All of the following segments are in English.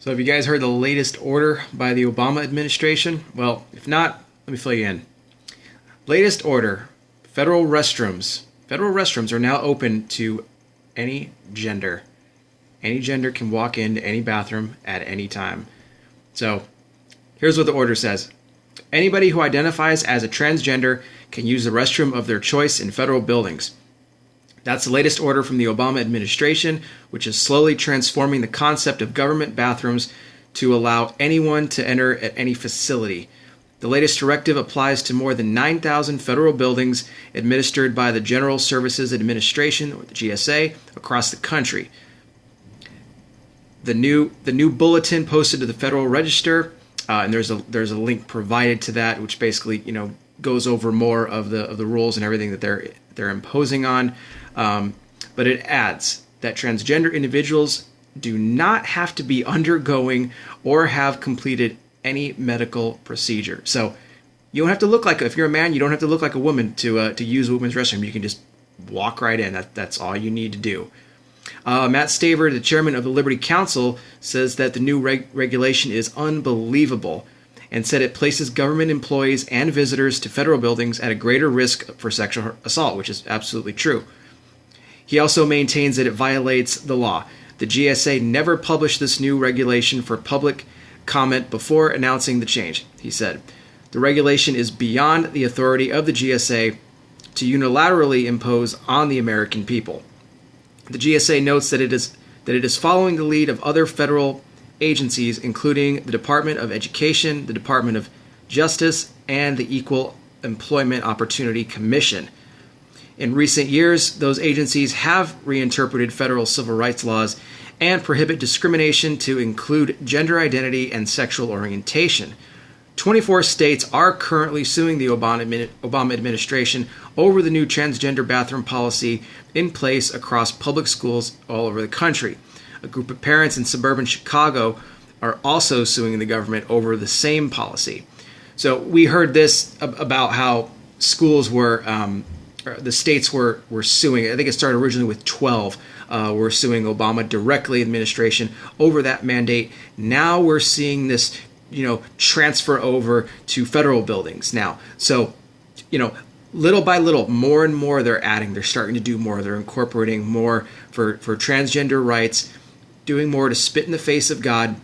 So have you guys heard the latest order by the Obama administration? Well, if not, let me fill you in. Latest order, federal restrooms. Federal restrooms are now open to any gender. Any gender can walk into any bathroom at any time. So here's what the order says. Anybody who identifies as a transgender can use the restroom of their choice in federal buildings. That's the latest order from the Obama administration, which is slowly transforming the concept of government bathrooms to allow anyone to enter at any facility. The latest directive applies to more than 9,000 federal buildings administered by the General Services Administration, or the GSA, across the country. The new bulletin posted to the Federal Register, and there's a link provided to that, which basically goes over more of the rules and everything that they're imposing on. But it adds that transgender individuals do not have to be undergoing or have completed any medical procedure. So you don't have to look like, if you're a man, you don't have to look like a woman to use a women's restroom. You can just walk right in. That's all you need to do. Matt Staver, the chairman of the Liberty Council, says that the new regulation is unbelievable and said it places government employees and visitors to federal buildings at a greater risk for sexual assault, which is absolutely true. He also maintains that it violates the law. The GSA never published this new regulation for public comment before announcing the change, he said. The regulation is beyond the authority of the GSA to unilaterally impose on the American people. The GSA notes that it is following the lead of other federal agencies, including the Department of Education, the Department of Justice, and the Equal Employment Opportunity Commission. In recent years, those agencies have reinterpreted federal civil rights laws and prohibit discrimination to include gender identity and sexual orientation. 24 states are currently suing the Obama administration over the new transgender bathroom policy in place across public schools all over the country. A group of parents in suburban Chicago are also suing the government over the same policy. So we heard this about how schools were, the states were suing. I think it started originally with 12. Were suing Obama directly, administration, over that mandate. Now we're seeing this, transfer over to federal buildings now. So, little by little, more and more they're starting to do more. They're incorporating more for transgender rights, doing more to spit in the face of God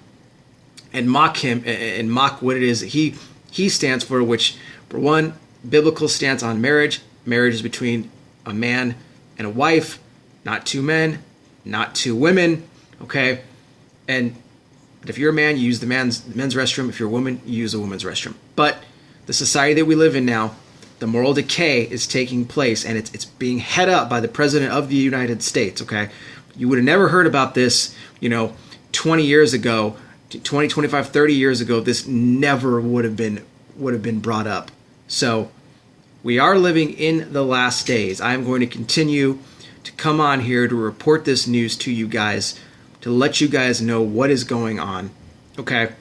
and mock him and mock what it is that he stands for, which, for one, biblical stance on marriage. Marriage is between a man and a wife, not two men, not two women, okay? And if you're a man, you use the men's restroom. If you're a woman, you use a woman's restroom. But the society that we live in now, the moral decay is taking place, and it's being head up by the President of the United States, okay? You would have never heard about this, 20 years ago, 20, 25, 30 years ago. This never would have been brought up. So we are living in the last days. I'm going to continue to come on here to report this news to you guys, to let you guys know what is going on. Okay,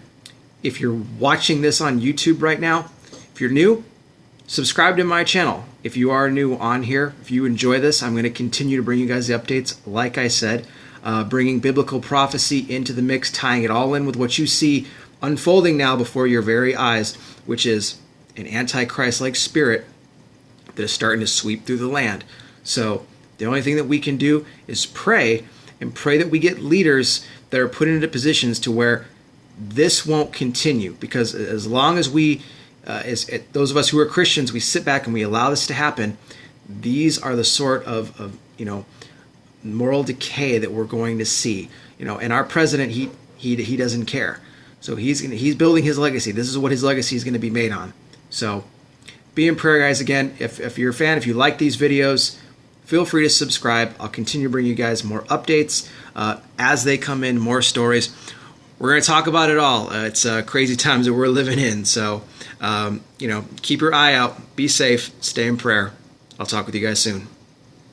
if you're watching this on YouTube right now, if you're new, subscribe to my channel. If you are new on here, if you enjoy this, I'm going to continue to bring you guys the updates, like I said, bringing biblical prophecy into the mix, tying it all in with what you see unfolding now before your very eyes, which is an antichrist-like spirit that is starting to sweep through the land. So the only thing that we can do is pray, and pray that we get leaders that are put into positions to where this won't continue. Because as long as we, as those of us who are Christians, we sit back and we allow this to happen, these are the sort of moral decay that we're going to see. And our president, he doesn't care. So he's building his legacy. This is what his legacy is going to be made on. So be in prayer, guys. Again, if you're a fan, if you like these videos, feel free to subscribe. I'll continue to bring you guys more updates as they come in, more stories. We're going to talk about it all. It's crazy times that we're living in. So, keep your eye out. Be safe. Stay in prayer. I'll talk with you guys soon.